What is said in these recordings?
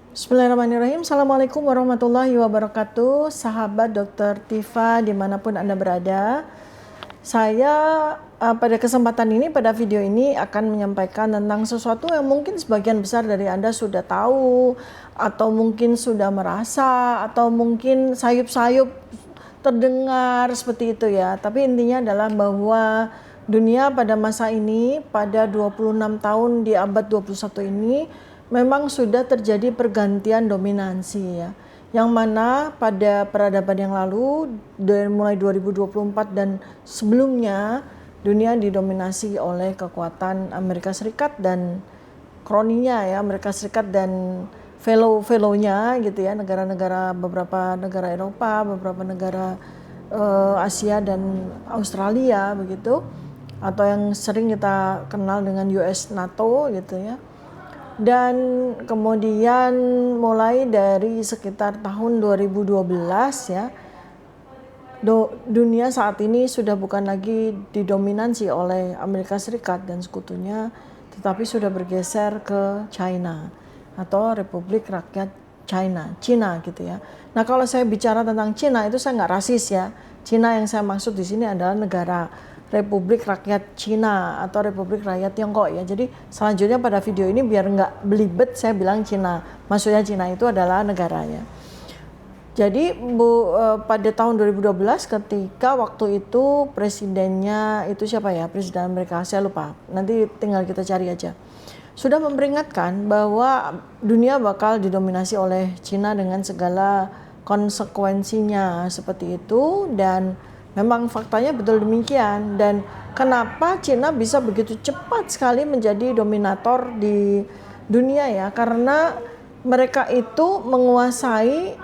Bismillahirrahmanirrahim. Assalamualaikum warahmatullahi wabarakatuh. Sahabat Dr. Tifa dimanapun Anda berada. Saya pada kesempatan ini, pada video ini akan menyampaikan tentang sesuatu yang mungkin sebagian besar dari Anda sudah tahu, atau mungkin sudah merasa, atau mungkin sayup-sayup terdengar seperti itu ya. Tapi intinya adalah bahwa dunia pada masa ini, pada 26 tahun di abad 21 ini, memang sudah terjadi pergantian dominansi ya. Yang mana pada peradaban yang lalu, dari mulai 2024 dan sebelumnya, dunia didominasi oleh kekuatan Amerika Serikat dan kroninya ya, Amerika Serikat dan fellow-fellownya gitu ya, negara-negara, beberapa negara Eropa, beberapa negara Asia dan Australia begitu, atau yang sering kita kenal dengan US NATO gitu ya. Dan kemudian mulai dari sekitar tahun 2012 ya, dunia saat ini sudah bukan lagi didominasi oleh Amerika Serikat dan sekutunya, tetapi sudah bergeser ke China atau Republik Rakyat Cina gitu ya. Nah, kalau saya bicara tentang Cina itu saya nggak rasis ya. Cina yang saya maksud di sini adalah negara Republik Rakyat Cina atau Republik Rakyat Tiongkok ya. Jadi selanjutnya pada video ini biar nggak belibet saya bilang Cina. Maksudnya Cina itu adalah negara ya. Jadi pada tahun 2012 ketika waktu itu presidennya itu siapa ya? Presiden Amerika, saya lupa. Nanti tinggal kita cari aja. Sudah memperingatkan bahwa dunia bakal didominasi oleh Cina dengan segala konsekuensinya seperti itu, dan memang faktanya betul demikian. Dan kenapa Cina bisa begitu cepat sekali menjadi dominator di dunia ya? Karena mereka itu menguasai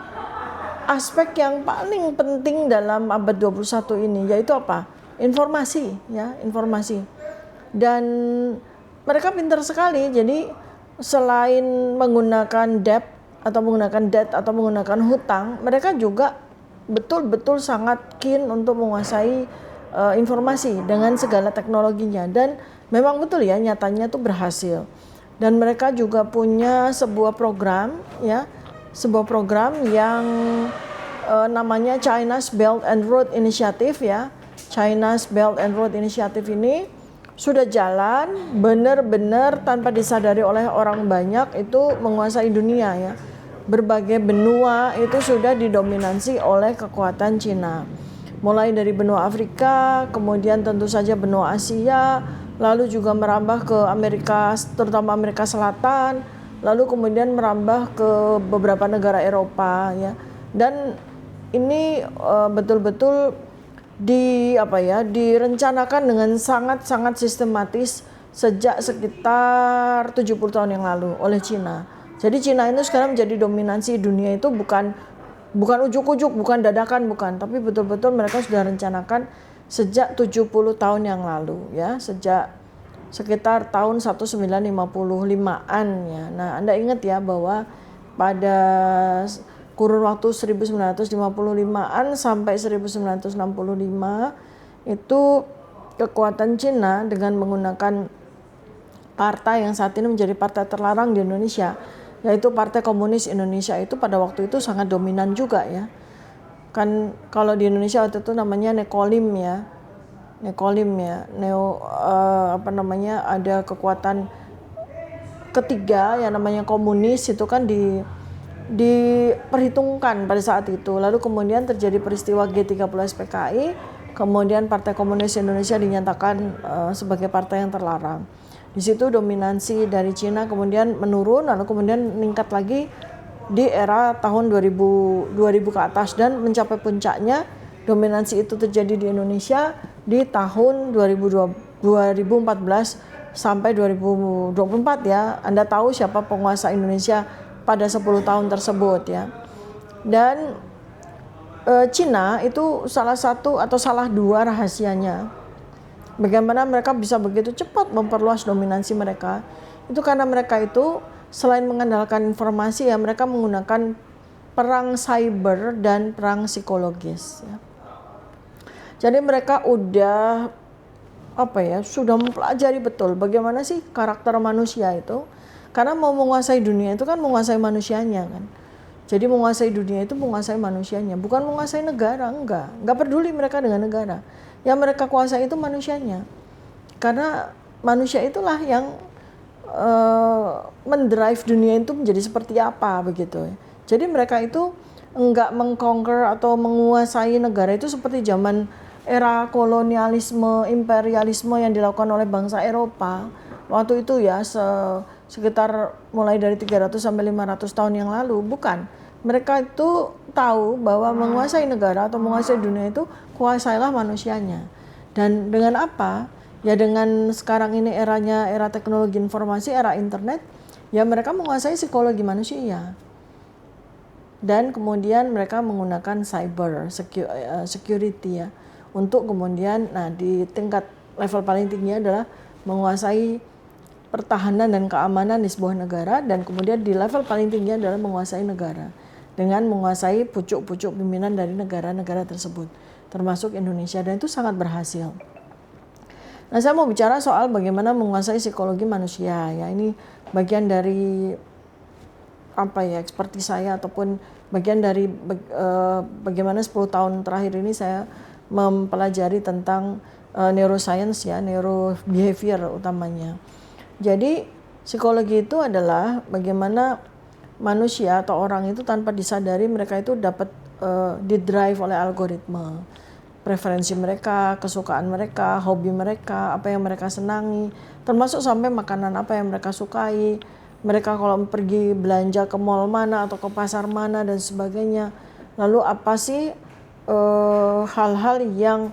aspek yang paling penting dalam abad 21 ini, yaitu apa? Informasi ya, informasi. Dan mereka pintar sekali. Jadi selain menggunakan debt atau menggunakan hutang, mereka juga betul-betul sangat keen untuk menguasai informasi dengan segala teknologinya, dan memang betul ya, nyatanya tuh berhasil. Dan mereka juga punya sebuah program ya, sebuah program yang namanya China's Belt and Road Initiative ya. China's Belt and Road Initiative ini sudah jalan benar-benar tanpa disadari oleh orang banyak, itu menguasai dunia ya. Berbagai benua itu sudah didominasi oleh kekuatan Cina. Mulai dari benua Afrika, kemudian tentu saja benua Asia, lalu juga merambah ke Amerika, terutama Amerika Selatan, lalu kemudian merambah ke beberapa negara Eropa ya. Dan ini betul-betul direncanakan dengan sangat-sangat sistematis sejak sekitar 70 tahun yang lalu oleh Cina. Jadi Cina itu sekarang menjadi dominasi dunia itu bukan ujuk-ujuk, bukan dadakan, bukan, tapi betul-betul mereka sudah rencanakan sejak 70 tahun yang lalu ya, sejak sekitar tahun 1955-an ya. Nah, Anda ingat ya bahwa pada kurun waktu 1955-an sampai 1965 itu kekuatan Cina dengan menggunakan partai yang saat ini menjadi partai terlarang di Indonesia, yaitu Partai Komunis Indonesia, itu pada waktu itu sangat dominan juga ya. Kan kalau di Indonesia waktu itu namanya Nekolim ya. Ada kekuatan ketiga yang namanya komunis, itu kan diperhitungkan pada saat itu. Lalu kemudian terjadi peristiwa G30 SPKI, kemudian Partai Komunis Indonesia dinyatakan sebagai partai yang terlarang. Di situ dominansi dari Cina kemudian menurun, lalu kemudian meningkat lagi di era tahun 2000 ke atas, dan mencapai puncaknya dominansi itu terjadi di Indonesia di tahun 2014 sampai 2024 ya. Anda tahu siapa penguasa Indonesia pada 10 tahun tersebut ya. Dan Cina itu salah satu atau salah dua rahasianya bagaimana mereka bisa begitu cepat memperluas dominansi mereka, itu karena mereka itu selain mengandalkan informasi ya, mereka menggunakan perang cyber dan perang psikologis ya. Jadi mereka sudah mempelajari betul bagaimana sih karakter manusia itu. Karena mau menguasai dunia itu kan menguasai manusianya kan. Jadi menguasai dunia itu menguasai manusianya, bukan menguasai negara, enggak peduli mereka dengan negara. Yang mereka kuasai itu manusianya. Karena manusia itulah yang mendrive dunia itu menjadi seperti apa begitu. Jadi mereka itu enggak mengconquer atau menguasai negara itu seperti zaman era kolonialisme, imperialisme yang dilakukan oleh bangsa Eropa. Waktu itu ya sekitar mulai dari 300 sampai 500 tahun yang lalu, bukan. Mereka itu tahu bahwa menguasai negara atau menguasai dunia itu kuasailah manusianya. Dan dengan apa? Ya dengan sekarang ini eranya era teknologi informasi, era internet, ya mereka menguasai psikologi manusia. Dan kemudian mereka menggunakan cyber security ya untuk kemudian di tingkat level paling tinggi adalah menguasai pertahanan dan keamanan di sebuah negara, dan kemudian di level paling tinggi adalah menguasai negara dengan menguasai pucuk-pucuk pimpinan dari negara-negara tersebut termasuk Indonesia, dan itu sangat berhasil. Nah, saya mau bicara soal bagaimana menguasai psikologi manusia ya. Ini bagian dari ekspertis saya ataupun bagian dari bagaimana 10 tahun terakhir ini saya mempelajari tentang neuroscience ya, neurobehavior utamanya. Jadi psikologi itu adalah bagaimana manusia atau orang itu tanpa disadari mereka itu dapat didrive oleh algoritma. Preferensi mereka, kesukaan mereka, hobi mereka, apa yang mereka senangi, termasuk sampai makanan apa yang mereka sukai. Mereka kalau pergi belanja ke mall mana atau ke pasar mana dan sebagainya. Lalu apa sih hal-hal yang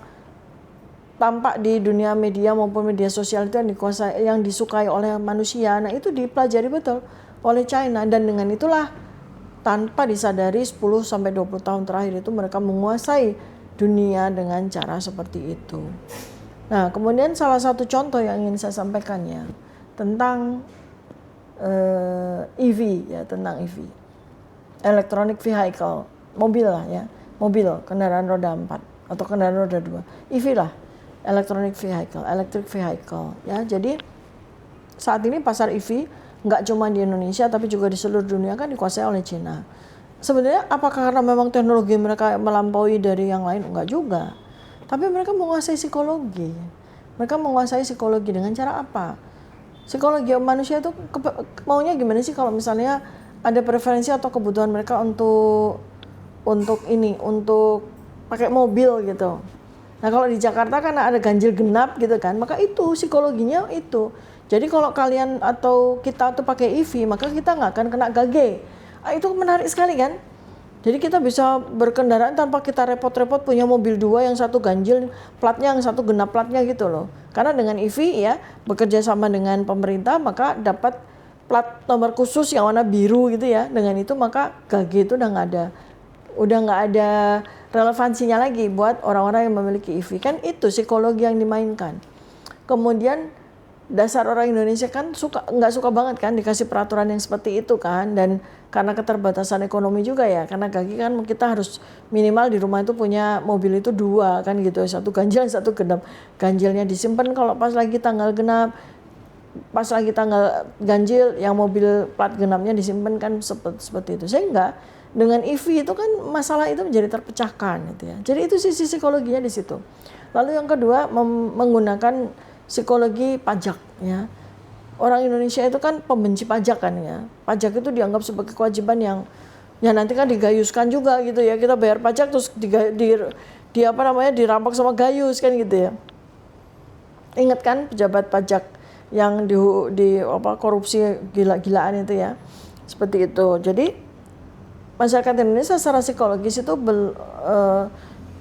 tampak di dunia media maupun media sosial itu yang disukai oleh manusia. Nah, itu dipelajari betul oleh China, dan dengan itulah tanpa disadari 10 sampai 20 tahun terakhir itu mereka menguasai dunia dengan cara seperti itu. Nah, kemudian salah satu contoh yang ingin saya sampaikan ya tentang EV ya, tentang EV. Electronic vehicle, mobil lah ya. Mobil, kendaraan roda 4 atau kendaraan roda 2. EV lah. Electronic vehicle ya. Jadi saat ini pasar EV nggak cuma di Indonesia tapi juga di seluruh dunia kan dikuasai oleh China. Sebenarnya apakah karena memang teknologi mereka melampaui dari yang lain? Enggak juga. Tapi mereka menguasai psikologi. Mereka menguasai psikologi dengan cara apa? Psikologi manusia itu maunya gimana sih kalau misalnya ada preferensi atau kebutuhan mereka untuk pakai mobil gitu. Nah, kalau di Jakarta kan ada ganjil genap gitu kan, maka itu psikologinya itu. Jadi kalau kalian atau kita tuh pakai EV, maka kita nggak akan kena gage. Itu menarik sekali kan? Jadi kita bisa berkendaraan tanpa kita repot-repot punya mobil dua, yang satu ganjil platnya, yang satu genap platnya gitu loh. Karena dengan EV ya, bekerja sama dengan pemerintah, maka dapat plat nomor khusus yang warna biru gitu ya. Dengan itu maka gage itu udah nggak ada relevansinya lagi buat orang-orang yang memiliki EV. Kan itu psikologi yang dimainkan. Kemudian dasar orang Indonesia kan nggak suka banget kan dikasih peraturan yang seperti itu kan, dan karena keterbatasan ekonomi juga ya, karena gagi kan kita harus minimal di rumah itu punya mobil itu 2 kan gitu, satu ganjil satu genap. Ganjilnya disimpan kalau pas lagi tanggal genap, pas lagi tanggal ganjil yang mobil plat genapnya disimpan kan seperti itu. Sehingga dengan EV itu kan masalah itu menjadi terpecahkan gitu ya. Jadi itu sisi psikologinya di situ. Lalu yang kedua menggunakan psikologi pajak ya. Orang Indonesia itu kan pembenci pajak kan ya. Pajak itu dianggap sebagai kewajiban yang ya nanti kan digayuskan juga gitu ya. Kita bayar pajak terus dirampak sama gayus kan gitu ya. Ingat kan pejabat pajak yang korupsi gila-gilaan itu ya. Seperti itu. Jadi masyarakat Indonesia secara psikologis itu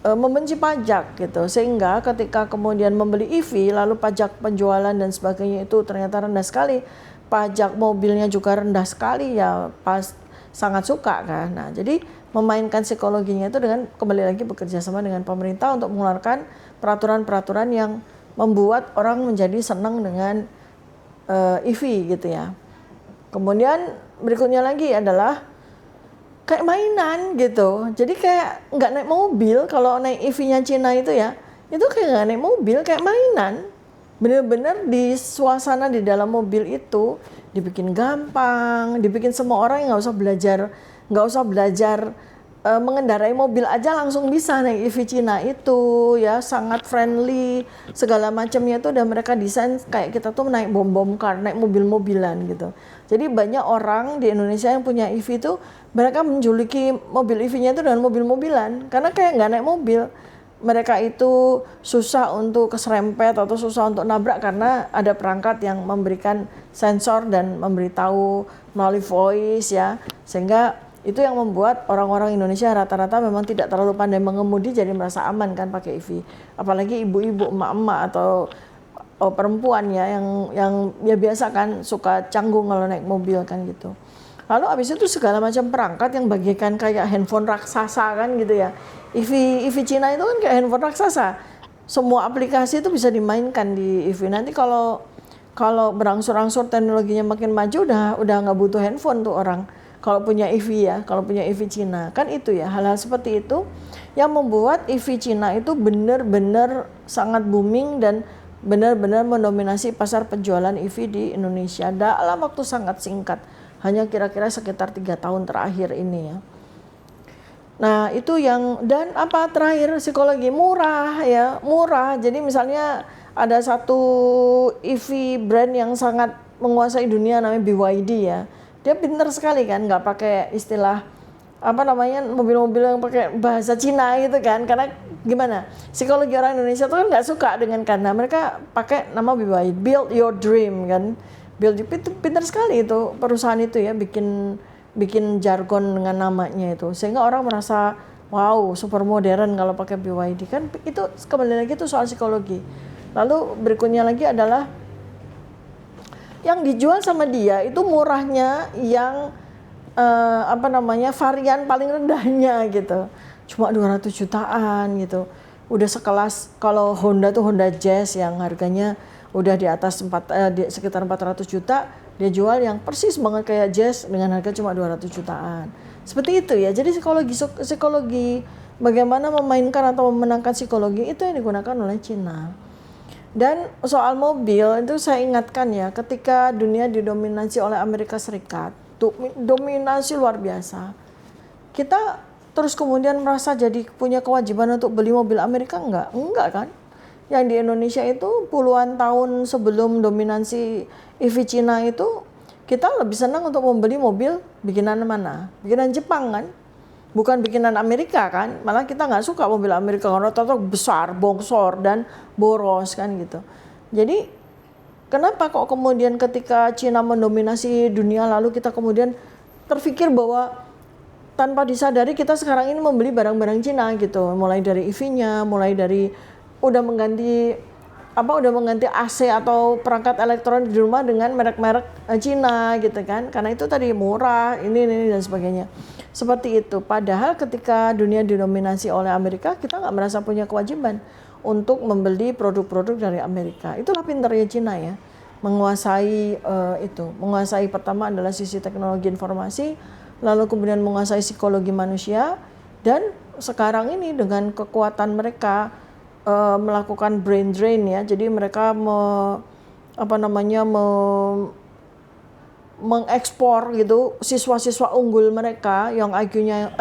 membenci pajak gitu, sehingga ketika kemudian membeli EV lalu pajak penjualan dan sebagainya itu ternyata rendah sekali, pajak mobilnya juga rendah sekali ya, sangat suka kan. Nah, jadi memainkan psikologinya itu dengan kembali lagi bekerja sama dengan pemerintah untuk mengeluarkan peraturan-peraturan yang membuat orang menjadi senang dengan EV gitu ya. Kemudian berikutnya lagi adalah kayak mainan gitu. Jadi kayak nggak naik mobil, kalau naik EV-nya Cina itu ya, itu kayak nggak naik mobil, kayak mainan. bener-bener di suasana di dalam mobil itu dibikin gampang, dibikin semua orang yang nggak usah belajar mengendarai mobil aja langsung bisa naik EV Cina itu ya, sangat friendly, segala macamnya itu udah mereka desain kayak kita tuh naik bom-bom car, naik mobil-mobilan gitu. Jadi banyak orang di Indonesia yang punya EV itu mereka menjuluki mobil EV-nya itu dengan mobil-mobilan karena kayak nggak naik mobil. Mereka itu susah untuk keserempet atau susah untuk nabrak karena ada perangkat yang memberikan sensor dan memberitahu melalui voice ya, sehingga itu yang membuat orang-orang Indonesia rata-rata memang tidak terlalu pandai mengemudi, jadi merasa aman kan pakai EV. Apalagi ibu-ibu, emak-emak atau perempuan ya yang ya biasa kan suka canggung kalau naik mobil kan gitu. Lalu abis itu segala macam perangkat yang bagaikan kayak handphone raksasa kan gitu ya. EV Cina itu kan kayak handphone raksasa. Semua aplikasi itu bisa dimainkan di EV. Nanti kalau berangsur-angsur teknologinya makin maju udah nggak butuh handphone tuh orang. Kalau punya EV ya, kalau punya EV Cina kan itu ya, hal-hal seperti itu yang membuat EV Cina itu benar-benar sangat booming dan benar-benar mendominasi pasar penjualan EV di Indonesia dalam waktu sangat singkat, hanya kira-kira sekitar 3 tahun terakhir ini ya. Nah itu yang, dan apa terakhir, psikologi murah ya, murah. Jadi misalnya ada satu EV brand yang sangat menguasai dunia namanya BYD ya. Dia pintar sekali kan, nggak pakai istilah apa namanya mobil-mobil yang pakai bahasa Cina gitu kan, karena gimana psikologi orang Indonesia tuh kan nggak suka dengan, karena mereka pakai nama BYD, build your dream kan, itu pintar sekali itu perusahaan itu ya, bikin jargon dengan namanya itu sehingga orang merasa wow super modern kalau pakai BYD kan. Itu kembali lagi itu soal psikologi. Lalu berikutnya lagi adalah yang dijual sama dia itu murahnya yang varian paling rendahnya gitu, cuma 200 jutaan gitu. Udah sekelas kalau Honda tuh Honda Jazz yang harganya udah di atas sekitar 400 juta, dia jual yang persis banget kayak Jazz dengan harga cuma 200 jutaan. Seperti itu ya. Jadi psikologi bagaimana memainkan atau memenangkan psikologi itu yang digunakan oleh Cina. Dan soal mobil itu saya ingatkan ya, ketika dunia didominasi oleh Amerika Serikat, dominasi luar biasa, kita terus kemudian merasa jadi punya kewajiban untuk beli mobil Amerika? Enggak kan. Yang di Indonesia itu puluhan tahun sebelum dominasi EV Cina itu, kita lebih senang untuk membeli mobil bikinan mana? Bikinan Jepang kan, bukan bikinan Amerika kan. Malah kita nggak suka mobil Amerika karena rata-rata besar, bongsor dan boros kan gitu. Jadi kenapa kok kemudian ketika Cina mendominasi dunia lalu kita kemudian terpikir bahwa tanpa disadari kita sekarang ini membeli barang-barang Cina gitu, mulai dari EV-nya, mulai dari udah mengganti AC atau perangkat elektronik di rumah dengan merek-merek Cina gitu kan, karena itu tadi murah, ini dan sebagainya. Seperti itu. Padahal ketika dunia didominasi oleh Amerika, kita nggak merasa punya kewajiban untuk membeli produk-produk dari Amerika. Itulah pintarnya Cina ya, menguasai menguasai pertama adalah sisi teknologi informasi, lalu kemudian menguasai psikologi manusia, dan sekarang ini dengan kekuatan mereka melakukan brain drain ya. Jadi mereka mengekspor gitu siswa-siswa unggul mereka yang IQ-nya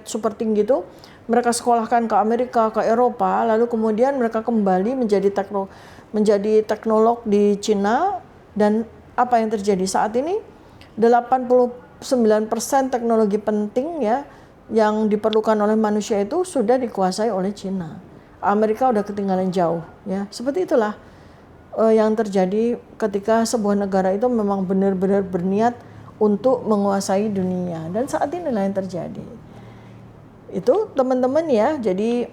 super tinggi itu, mereka sekolahkan ke Amerika, ke Eropa, lalu kemudian mereka kembali menjadi teknolog di Cina. Dan apa yang terjadi saat ini, 89% teknologi penting ya yang diperlukan oleh manusia itu sudah dikuasai oleh Cina. Amerika udah ketinggalan jauh ya. Seperti itulah yang terjadi ketika sebuah negara itu memang benar-benar berniat untuk menguasai dunia, dan saat inilah yang terjadi. Itu teman-teman ya. Jadi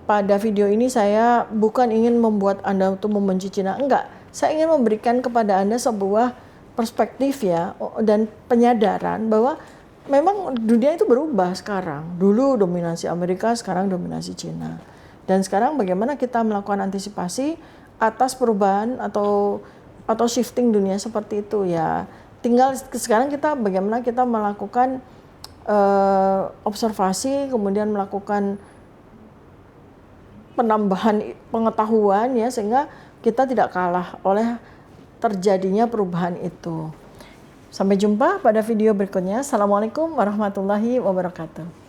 pada video ini saya bukan ingin membuat Anda untuk membenci Cina, enggak. Saya ingin memberikan kepada Anda sebuah perspektif ya, dan penyadaran bahwa memang dunia itu berubah sekarang. Dulu dominasi Amerika, sekarang dominasi Cina. Dan sekarang bagaimana kita melakukan antisipasi atas perubahan atau shifting dunia seperti itu ya. Tinggal sekarang kita bagaimana kita melakukan observasi, kemudian melakukan penambahan pengetahuan ya, sehingga kita tidak kalah oleh terjadinya perubahan itu. Sampai jumpa pada video berikutnya. Assalamualaikum warahmatullahi wabarakatuh.